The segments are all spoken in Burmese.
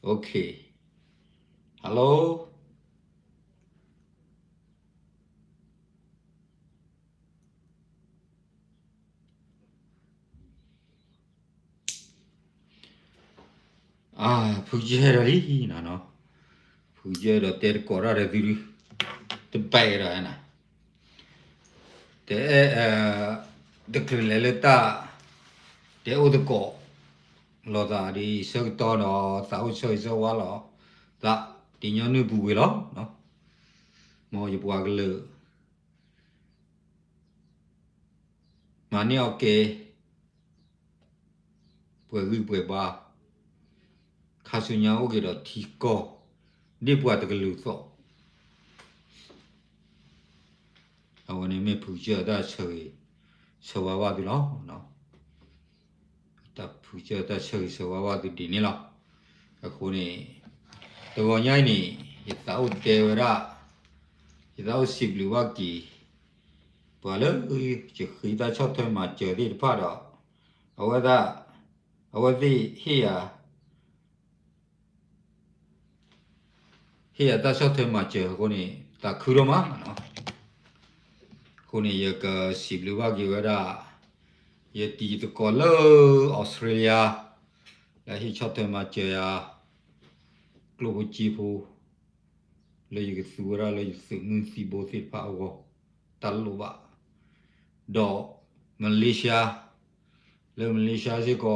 โอเคฮัลโหลผู้เจอร์ลีนะเนาะผู้เจอร์เตอร์กอร์อะไรดูตบไปแล้วนะแต่เด็กเล็กๆตาแต่อุดก็เราตาดีสักตอนเนาะสาวช่วยสาวล้อตาที่ย้อนนึกบุยล้อเนาะมอจะบัวกันเลยมาเนี่ยโอเคบัวคือบัวบ้าข้าศึกเนี่ยโอเคเราที่ก็นี่บัวตะกันเลยก็เอาวันนี้ไม่ผู้เจอได้ช่วยสาวว่าดูล้อเนาะ แต่ผู้เจอแต่เฉยสว่าว่าตัวดีนี่หรอก็คนนี้ตัวใหญ่นี่ยิ่งเต่าเทวดายิ่งเต่าสิบหรือว่ากี่พอแล้วจะเคยได้ชอบเธอมาเจอที่พาดเอาไว้ได้เอาไว้ที่เฮียได้ชอบเธอมาเจอคนนี้แต่คือรู้มั้ยเนาะคนนี้ยังก็สิบหรือว่ากี่ว่าได้ยังตีตัวก่อนเลยออสเตรเลียแล้วที่ชอบเธอมาเจอกลัวจีบูเลยก็สู้ระเลยสึกมึงสีโบสิพาวก็ตัลลุบะดอมาเลเซียเลยมาเลเซียสิก็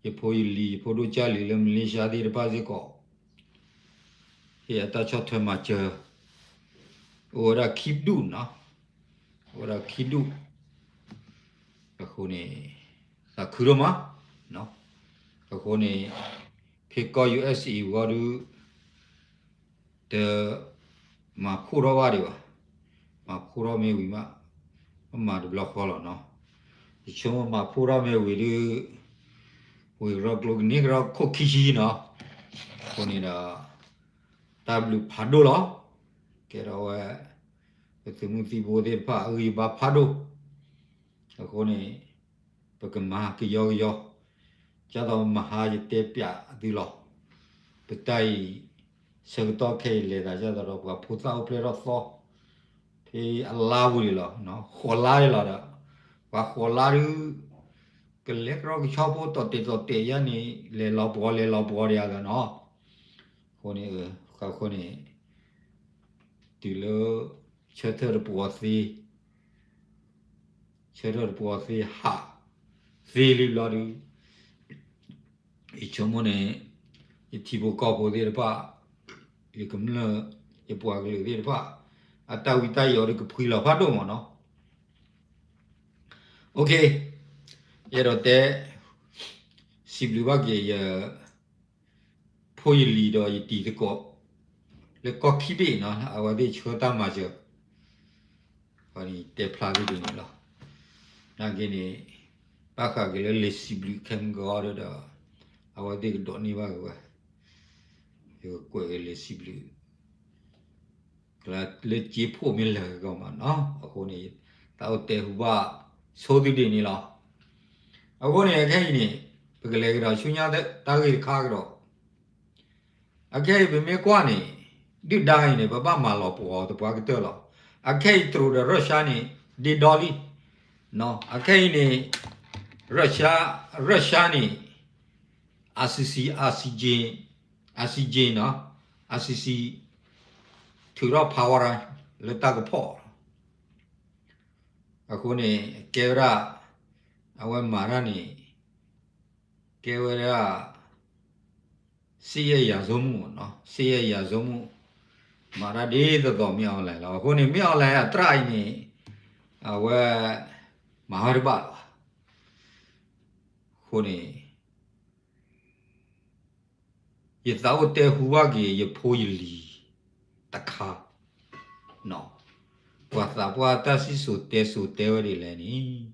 ยังพออยู่ลีพอดูจ้าลีเลยมาเลเซียดีหรือเปล่าสิก็เฮียตาชอบเธอมาเจอโอ้ระคิดดูนะโอ้ระคิดดูก็คนนี้แต่คือรู้มั้ยเนาะก็คนนี้เพกก็ USA ว่าดูแต่มาคู่เราว่าดีวะมาคู่เราไม่วิมาดูบล็อกเขาหรอเนาะที่ชมมาคู่เราไม่วิดูวิรักลูกนี่เราคุกกี้เนาะคนนี้นะตาบลูพัดดูหรอแกเราเป็นสมุนไพรโบเดป้าบ้าพัดดูคนนี้เป็นมหากิยอยจะต้องมหาจิตเตปยาดูหรอเป็นไตสิ่งต่อเคยเลยนะจะต้องว่าพุทธะอุปเลรสที่อัลลาห์บุรีหรอเนาะขอลาเลยหรอว่าขอลาดูก็เล็กเราชอบพูดต่อเตยนี่เลยเราบอกเรียกันเนาะคนนี้เขาคนนี้ที่เลเชื่อเธอปัวซีฮะซีลิลาดูอีชั่วโมงนี้อีที่บุกกอบพูดได้หรือเปล่าอีกมันเลยอีปัวกันเลยได้หรือเปล่าอัตวิตัยอยู่ก็พูดแล้วพัดดูมั้งเนาะโอเคเดี๋ยวแต่สิบหรือว่าเกี่ยพูดลีดอีตีตะกอบแล้วก็คิดดีเนาะเอาไว้ที่ช่วยตามมาเจอวันนี้เตะพลาดไปดูนี่หรอนั่นกินนี่ปากกาเกลือเลสิบลิเข้มก็อะไรเด้อเอาไว้ที่ดอนนี่ว่าก็ว่าเดี๋ยวกวยเลสิบลิกลาเลจีพูมิลเลยก็มันเนาะเอาคนนี้แต่เอาเตะหัวโซดิดีนี่หรอเอาคนนี้แค่นี้เป็นก็เลยเราช่วยยาเด็กตากิข้าวก็โอเคเป็นไม่กว่านี่ดิได้เนี่ยบ้ามาหลอกปัวตัวปัวก็เตอหรอโอเคตรูเดอรัสเซียนี่ดิดอลลี่เนาะโอเคนี่รัสเซียนี่อาซีจีเนาะอาซีซีถือว่าพาวร์เลตากพอအခုနေကေဝရအဝဲမာရနေကေဝရစီရရာဇုံမှုเนาะစီရရာဇုံမှုမာရဒီတော့မြောက်လိုက်တော့အခုနေမြောက်လိုက်အတရိုင်နေအဝဲမဟာရဘခုနေရတော့တဲဟူဝကြီးရဖိုးရလီတခါเนาะpuasa si sute wari le ni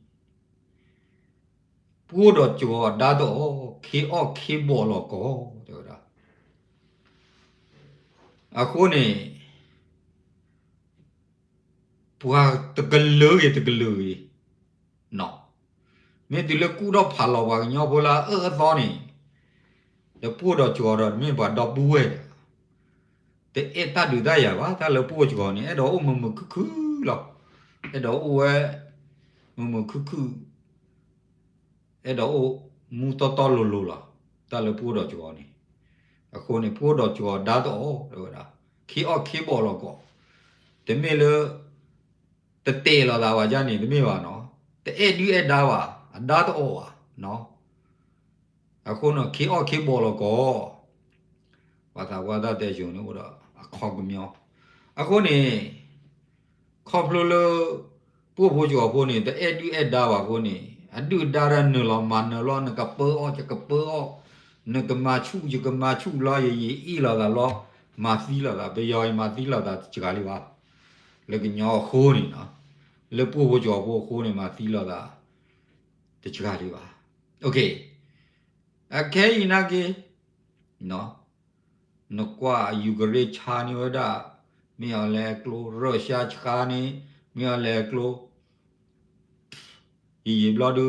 pu do jo da do ki bo lo ko do da aku ni pua tegelu no me di le ku do pha lo wa nyo bola do ni le pu do jo do mi ba do bu we te e ta du da ya ba ta le pu jo ni e do o mu ku lo e do o e mu ku e do o mu to lo la ta le pu do jo ni a ko ni pu do jo da do do da ki bo lo ko te me le te lo da wa ja ni te me ba no te e du e da wa da do o wa no a ko no ki bo lo ko wa da te ju no da a kho gu myo a ko ni kho plo lo pu jo ko ni te e du e da wa ko ni a du da ra no lo ma no lo na ka po o ja ka po o na ka ma chu ju ka ma chu lo ye i lo da lo ma si lo da be yo ma si lo da ji ga li ba le ka nyo kho ni no le pu jo kho ni ma si lo da te ji ga li ba okay a ke ina ke no no kwa yu gre cha ni wa da mi ya le klo ro sha cha ni mi ya le klo yi blo du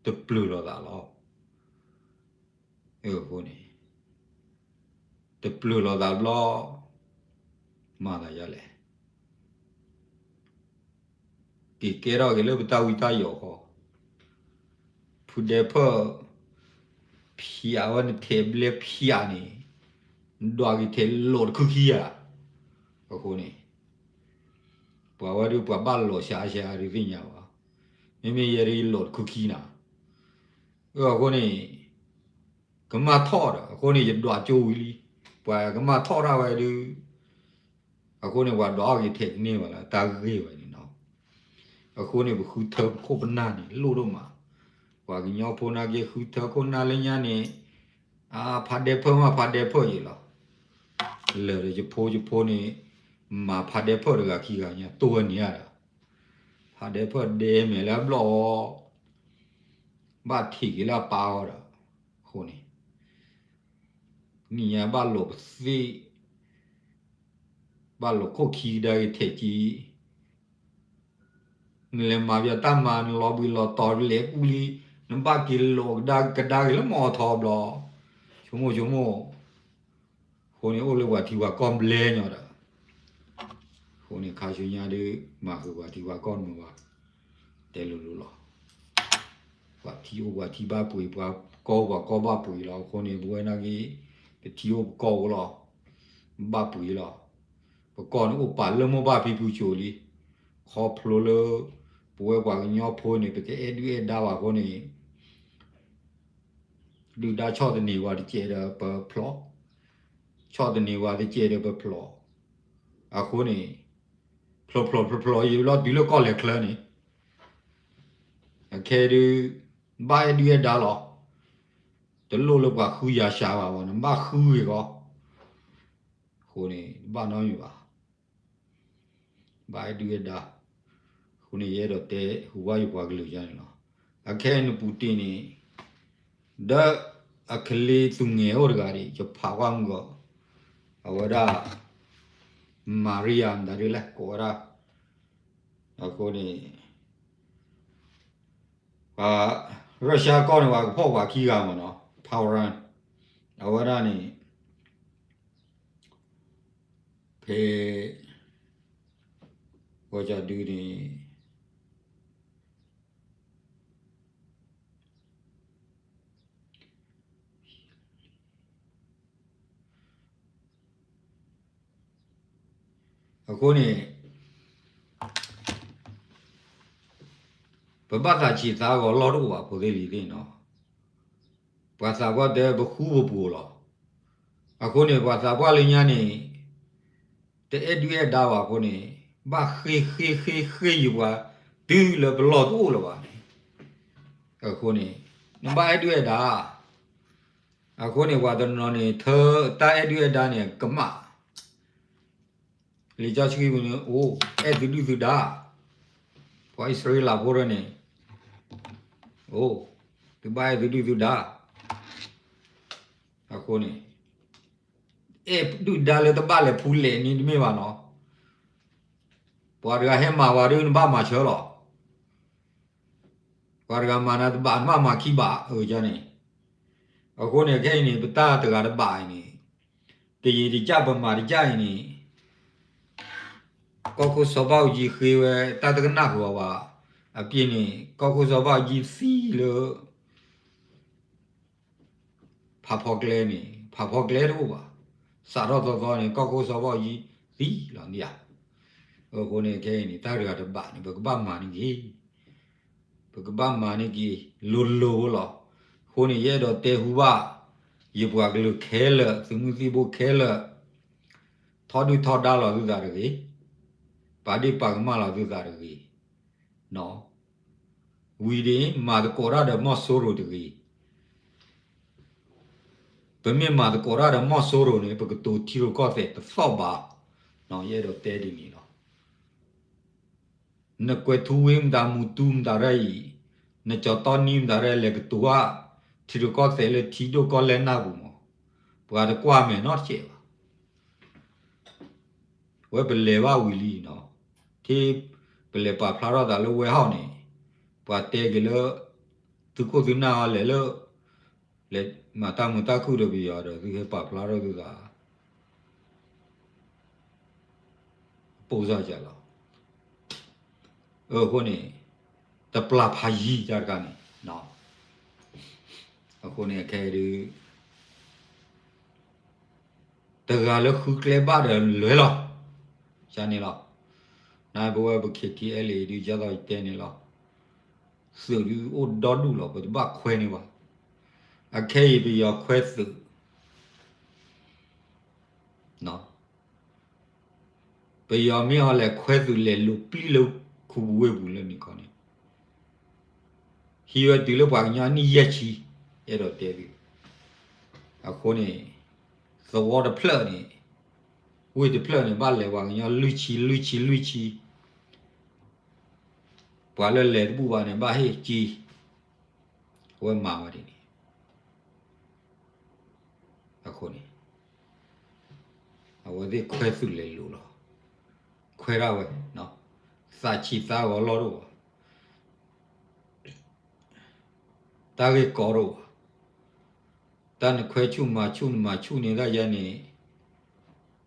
te plu lo da lo e ko ni te plu lo da blo ma da ya le ki ke ro ke le ta wi ta yo ho pu de pho phia wa ni the ble phia ni do ki the lo khu khi ya ko ni pa wa du pa ba lo sha ri vi nya wa mi mi ye ri lo khu khi na ko niကမထော့တာအခုနေတော့ကြိုးလီပွာကမထော့တာပဲဒီအခုနေကတော့ရထက်နေပါလားတာကြီးပဲနော်အခုနေခုထခုပနာနေလို့တော့မှာပွာကညောဖုနာကြီးခုထခုနာလညာနေဖတ်တယ်ဖတ်တယ်ဖို့ရလားလေရဖိုးနေမှာဖတ်တယ်ဖို့ကခီကညာတိုးနေရတာဖတ်တယ်ဖို့ဒဲမယ်လားဘလောဘာထီကလာပါတော့ခုနေนี่บ้านหลบสิบ้านหลบโคขีได้เทจีนี่เลยมาเบียตั้มมาลอบิลอตอเล็กอุลีน้ำบ้ากินโลกได้กระได้แล้วมอทอบรอชั่วโมงคนนี้โอ้เลยว่าที่ว่าก้อนเล่เนาะคนนี้ข้าชุญญาดื้อมาคือว่าที่ว่าก้อนมือว่าแต่รู้หรอว่าที่บ้าปุ๋ยว่าก็บ้าปุ๋ยเราคนนี้บัวนักนี้ที่โอเก่าหรอบ้าปุ๋ยหรอปก่อนโอป่าเริ่มบ้าพี่ผู้โจลีขอพลูเลป่วยกว่าเงาพูนี่ไปแค่ดูดาว่าคนนี้ดูดาชอบตัวนี้ว่าที่เจอเปิดพลอชอบตัวนี้ว่าที่เจอเปิดพลอคนนี้พลออยู่รอดดูแล้วก็เล็กเลยนี่แค่ดูบ้าดูดาหรอแต่โลกว่าคือยาชาว่านะบ้าคือก็คนนี้บ้านน้อยอยู่บ้าดูดาคนนี้เยอะแต่หัวอยู่กว่ากันเลยจังเนาะแค่นปูตินี่เด็กเคลีตุงเงี้ยอร์การีจะพาวังก็เอาว่ามาริอันดาริเล็กก็ว่าคนนี้รัสเซียก็เนี่ยว่าพ่อว่าขี้กันมั้งเนาะPower เอาว่านี่เพว่าจะดูนี่အခုนี่ပပတာချီသားကိုလောတော့ပါပိုသေးလီသေးနော်ဘာသာဘတဲ့ဘခုဘပူလောအခုနေဘာသာဘလေးညာနေတဲ့အဲ့ဒီဒါပါခုနေဘာခေယူပါဒီလဘလောတူလောပါအခုနေဘာအဲ့ဒီဒါအခုနေဝါဒနော်နေသတာအဲ့ဒီဒါနေကမလေကြောချီဘူးနေအိုးအဲ့ဒီလူဒါဘာဣသရေလဘောရနေအိုးဒီဘာအဲ့ဒီလူဒါအခုနေดูดาเลยตะบ้าเลยพูดเลยนี่ไม่ว่าเนาะปวดก็ให้มาว่าเรื่องบ้ามาเชื่อหรอปวดก็มานะบ้านมาขี้บ้าจ้ะนี่ အခုနေခဲနေပတာတကားပိုင်နေတည်ဒီကြပမာဒီကြရင်နေကောခုစောပေါကြီးခေဝဲတတကနာဟောပါအပြင်းနေကောခုစောပေါကြီးစီလို့ဖာဖောကလဲနေဖာဖောကလဲတော့ပါစာတော့တော့နေကောခုစောပေါကြီးစီလောင်ဒီအခုနေခဲနေတာတကားပါနေဘကပမာနေကြီးဘကပမာနေကြီးလိုလောခုနေရဲတော့တေဟူပါရေပွားကလေးခဲလသမှုစီဘခဲလထော်ဒူထော်ဒါလောသူသားရကြီးပါဒီပါကမလောသူသားရကြီးနော်ဝီဒီမာဒကောရာဒမော့ဆိုရိုတကြီးဘယ်မြမာဒကောရာဒမော့ဆိုရိုနေပကတူတီရိုကောတဲ့သော့ပါနော်ရဲတော့တဲဒီနီနော်နကွေသူဝင်းဒါမူတူမ်ဒါရိုင်နချောတော်နင်းဒါရဲလေကတူဝါတီရိုကောတဲ့လေတီဒိုကောလဲနာဘူးမောပွားတကွာမယ်နော်ချေဝဲပလေဝဝီလီနော်ဒီပလေပါဖလာရတာလိုဝဲဟောင်းနေပွားတဲကလေးသူကိုသူနာလေလို့လေမတာမတာခုတော့ပြရတော့ဒီပါဖလာရသူကပုံစားကြလားခုနေတပလာဖာကြီးကြကနေနော်အခုနေခဲဒီတကယ်လို့ခုကလေးပါတယ်လွယ်လားရှာနေလားနိုင်ဘဝဘခိတီအလီဒီကြတော့တဲနေလားဆိုဒီအိုဒေါ်ဒူလားဘာခွဲနေပါအခဲပြီးရခွဲစုနော်ဘယ်ရမင်းဟလဲခွဲစုလေလူပြီးလို့ခုဝဲဘူးလေနိကောနေဟီရဒီလိုပါညာနီရက်ချီအဲ့တော့တဲပြီအခုနေthe water plug နေဝေးတဖလနေဘာလဲဝါညာလူချီဘာလဲလေဘူးပါနေဘာဟေးကြီးဝဲမာဝဒီနေအခုနေအဝဒီခွဲစုလေလူတော့ခွဲရဝဲနော်စာချီသားရောလောတော့တာကေကောတော့တန်ခွဲချုချူနေတာရနေ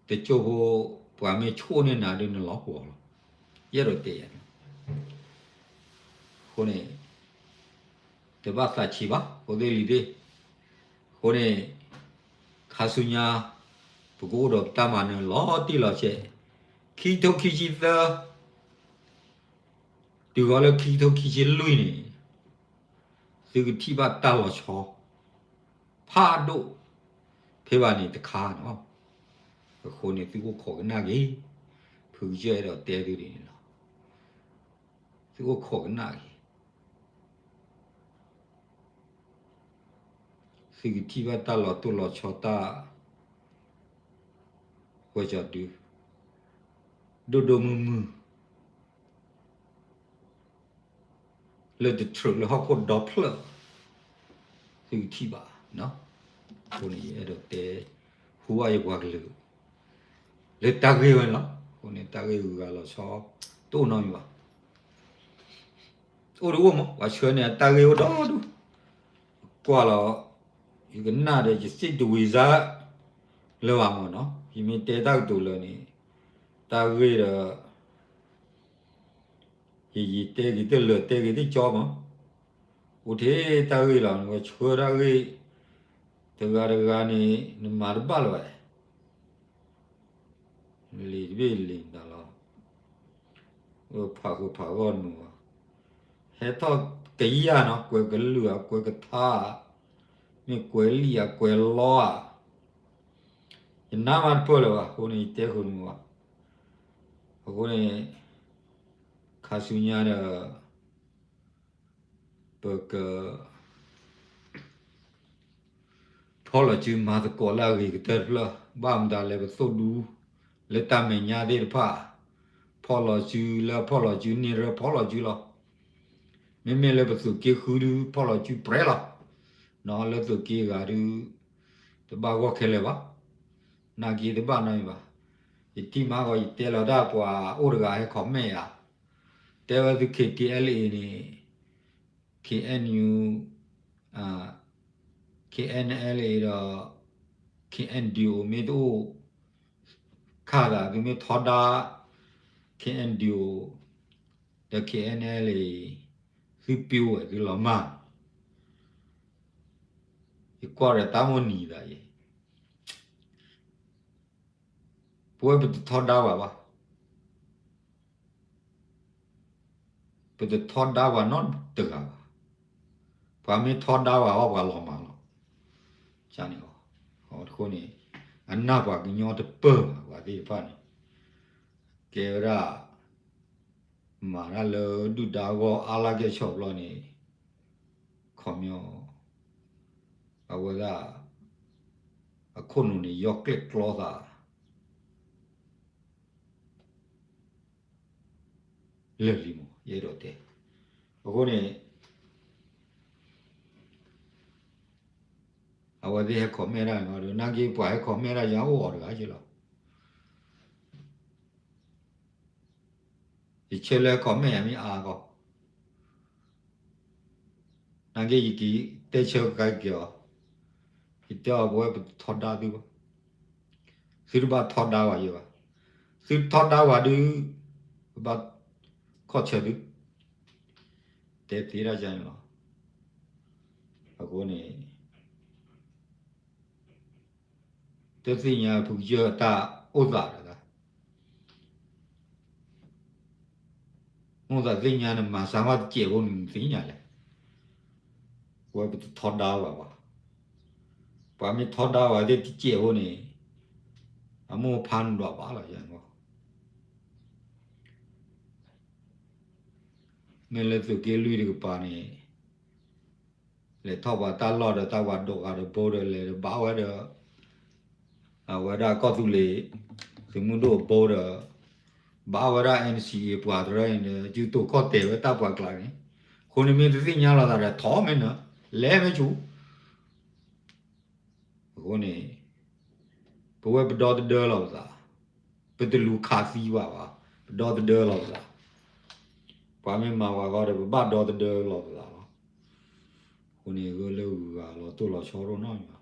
တချို့ဟိုပွားမေချိုးနေတာတွေနော်ဟောရတော့တည်းရခုနေတပတ်စာချီပါဟိုဒီလီဒီခုနေခါဆုညာဘကိုတော့တမန်လောတိလောချက်ခီတုခီချီသာဒီကလည်းခီတုခီချီလွိနေဒီကတိပါတာလောချောဖာဒိုဖေးပါနေတခါနော်ခုနေသူကိုခေါ်ကနာကြီးဖူကျဲတော့တဲသူတွေနော်သူကိုခေါ်ကနာကြီးစီကတိပါတာလောတူလောချောတာဝကြတူဒိုမမလေတထရလဟောက်ဒေါပလစီကတိပါနော်ခုနေအဲ့တော့တဲဟူဝါရဘွားကလေးလေတာကေဝဲနော်ခုနေတာကေကူကလောချောတိုးနော်ယူပါအိုရဝမဝါချွနေတာကေဝတော့ဒူကွာလောဒီကနာတဲ့စစ်တဝီစားလောအောင်နော်ဒီမီတဲတောက်တူလောနေတာကေရရီတဲကေတဲလောတဲကေတိကြောမဦးသေးတာကေလောဝချွရကေတကားကနေမာရပါလောလီဘီလင်းဒါလောဖာကောနူဟဲတော့ကေးရနော်ကွယ်ကလူอ่ะကွယ်ကသားမြေကွယ်လီอ่ะကွယ်လောอ่ะနာမန်ပေါ်လောဟိုနေတဲခုနူอ่ะဟိုနေခါဆူညာရဘကဖော်လာချူမာတကောလာရီကတဲ့ဖလာဘာမ်ဒါလေဘသုဒူလက်တမညာတဲ့ဖာဖော်လာချူနေရဖော်လာချူလာမေလေဘသုကေခူဒူဖော်လာချူပရဲလာနော်လေသုကေဂါဒူတဘာဝခဲလေပါနာဂီတဘာနိုင်ပါဒီမာကိုတဲလာဒါပွာအိုရဂါဟဲခေါမဲယာတဲဝဒူ KTLA နေ KNU KNLA တော့ KNDO မြေတို့ခါတာဒီမြေထော်တာ KNDO တဲ့ KNLA စီပြိုဒီလောမဒီကွာရတာမနေတာရေပွဲပထော်တာပါပထော်တာပါနော်တကဘာမြေထော်တာပါဘာလောမလောချာနေဟောတခုနေအနာပါကညောတပဘာဒီဖာနေကေရာမာရလောဒုတာကောအာလာကေချော့လောနေခေါမျောအဝဒအခုနုနေယောက်ကလကလောသာလေလီမရေတော့တဲ့အခုနေအဝဒေခေါ်မဲရငါတို့နာကြီးပွားခေါ်မဲရရောင်းအော်တကားကြီးလောဒီချဲလဲခေါ်မဲရမီအားကောနာကြီးကြီးတဲချောကကြောဒီတော့ဘွယ်ထော်တာဒီပါစီရဘထော်တာဝါရပါစီထော်တာဝါဒီဘာခေါ်ချဒူတဲတီရကြရင်လောအခုနေတသိညာဖူရတာဥဒ္ဒါရဥဒ္ဒါသိညာနဲ့မှာစာမကျေဖို့သိညာလေဘယ်ထော်တာပါဘာမီထော်တာပါတဲ့ကျေဖို့နေအမောဖန်တော့ပါလားရန်ကောမဲလက်စုကေလူတွေကပါနေလေထောက်ပါတာလော့တော့တာဝတ်တော့ကတော့ဘောတယ်လေဘာဝတော့ဝရကောသူလေဒီမှုတို့ဘောတော့ဘာဝရ NCA ပွားတော့ရင်ကျူတော့ကောတယ်ပဲတပ်ပွားကလာနေခုနမင်းသိညာလာတာထောမင်းနော်လဲမချူခုနေဘဝဘတော်တဲ့လောက်သာပတလူခါစီပါဘတော်တဲ့လောက်သာဘာမင်းမှာကတော့ဘတော်တဲ့လောက်သာခုနေကိုလောက်ကတော့တို့လောက်ချောတော့နော်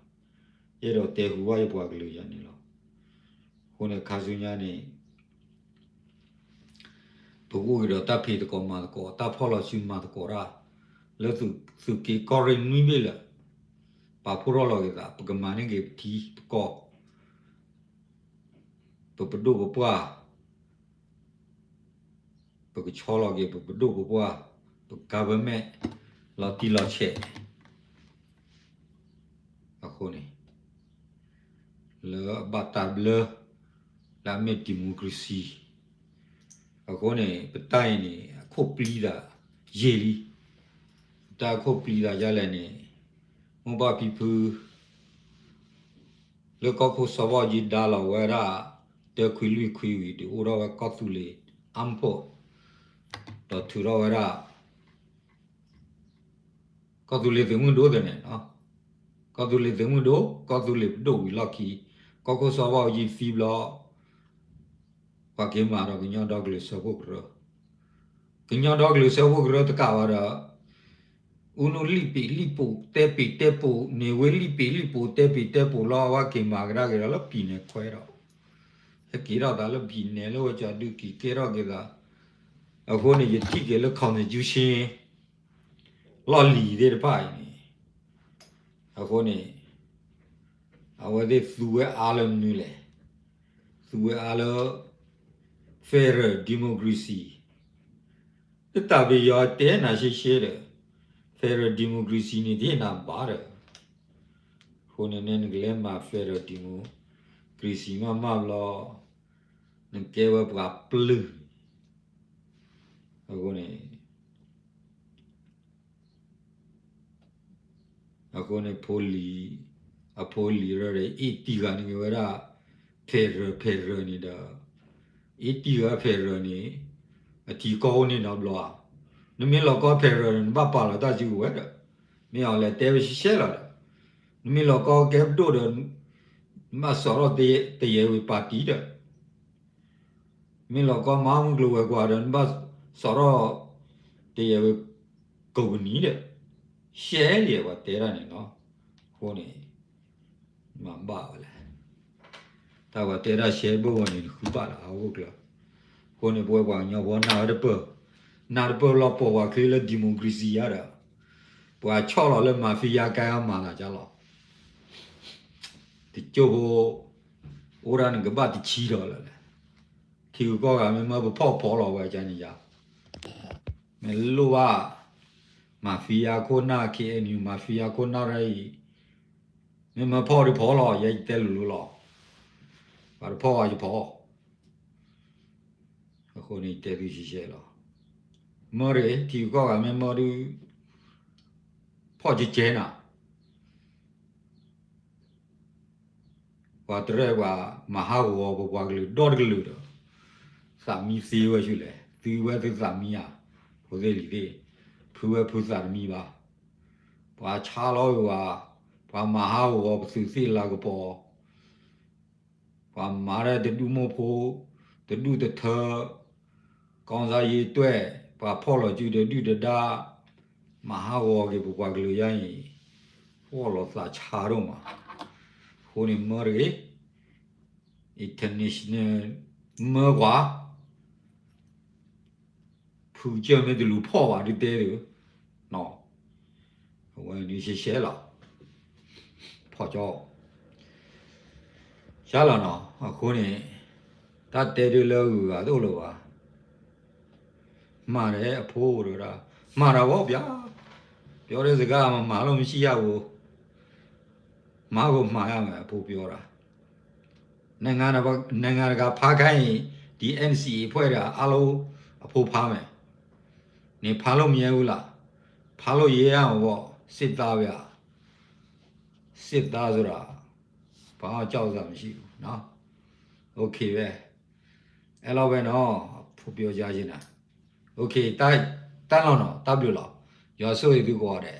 ရတော့တေဟူဝါရပွားကလေးရနေလို့ခုနေခါစုညာနေဘဝရတာဖေတကောမာကောတာဖော်လို့ရှိမှာကောရာလဲစုကီကောရင်နွိမေလာပါဖူရောလောကတာပကမာနေကေတီကောပဒုဘပွားပကချောလောကေပဒုဘပွားပကဗမဲလာတီလာချေအခုနေle batable la met démocratieအခုနေပတိုင်နေခုတ်ပြီးတာရေလီတာခုတ်ပြီးတာရလည်းနေမဘပီဖူleကောခုစဝဂျီဒါလာဝရာတခွီလူခွီဝီဒီအိုရောကောသူလေအမ်ဖို့တော့သူရောဝရာကောသူလေသမှုတို့တယ်နော်ကောသူလေသမှုတို့ကောသူလေတို့ဝီလောက်ခီကောကိုစောဝဂျီဖီဘလောဘာကေမာတော့ကညောဒေါကလေးစောဖို့ကညောဒေါကလေးစောဖို့ကတကဝရဦးနုလိပူတေပူနေဝဲလိပူတေပူလောဝကေမာကရကေလောပီနေခွဲတော့ကေရောဒါလောပီနေလောကြဒုကီကေရောကေသာအခုနေယတိကေလောခေါနေကျူရှင်လောလီတဲ့ပိုင်နေအခုနေအဝဒေသူဝဲအားလုံးနူးလေသူဝဲအားလုံး fair democracy တတဘီရောတဲနာရှိတယ် fair democracy နေတဲ့နာပါတယ်ခုနေနေကလေးမှာ fair democracy မလောနကေဝပပလူအခုနေဖိုလီအဖိုလီရတဲ့အီတီကနေဝရဖေရနေတာအီတီကဖေရနေအတီကောနေတော့ဘလောနမလောကဖေရဘပါလာတကြည့်ဝဲတယ်မြောင်လဲတဲရှဲလာတယ်နမလောကကဲတော့မဆောရတဲ့တရေဝပါတီတယ်မြေလောကမောင်ဂလိုဝဲကွာတယ်ဘဆောရတရေဝကုမ္ပဏီတဲ့ရှဲလေပါတဲရနေနော် ကိုနေမပါဘူးလေဒါကတေရာရှေဘဝင်ခုပါလာဟုတ်ကလားကိုနေပွဲပွားညောဘောနာရပလောပေါ်ဝါခေလဒီမိုကရေစီရတာပွာချော့လော်လဲမာဖီယာကိုင်းမှာလာကြလောဒီကျိုးအိုရန်ကဘာတိချီတော့လဲခီကောကမမဖော်လော်ဝဲချန်ကြီးရမဲလိုဝမာဖီယာကိုနာ KNU မာဖီယာကိုနာရဲမဖော်လော်ရိုက်တယ်လို့လောဘာဖော်ရဖော်အခုနေတယ်ပြီးရှိလောမော်ရီဒီကောကမမော်ရီဖော်ကြကျဲနာว่าตระว่ามหาวอบ่กลูดอดกลูดสามีซีวะอยู่เลยซีวะคือสามีอ่ะโหเสลีดิผู้ว่าผู้สามีบ่ว่าชาลอว่ามหาวอสุสิลาก็พอว่ามาได้ตะดูโมโพตะดูตะเธอกองซายีต้วยว่าพ่อเราจูตะดูตะดามหาวอก็บ่กลูยันพ่อเราสาชาโรมาHoni mori international mwa puja me de lu pho wa de de no wen ni xie la pho jo ya la no ko ni ta de de lo ga do lo wa ma de a pho ro da ma da bo bya ပြောတဲ့စကားမှမလို့မရှိရဘူးမာကိုမှားရမယ်ပို့ပြောတာနိုင်ငံတကာဖားခိုင်းဒီ NCA ဖွဲ့တာအလုံးအဖို့ဖားမယ်နေဖားလို့မရဘူးလားဖားလို့ရေးရအောင်ပေါ့စစ်သားဗျစစ်သားဆိုတာဘာကြောက်စရာမရှိဘူးเนาะโอเคပဲအဲ့လိုပဲเนาะဖို့ပြောကြခြင်းတာโอเคတိုက်တန်းလောက်တော့တပ်ပြလို့ရောဆိုရည်သူကောတယ်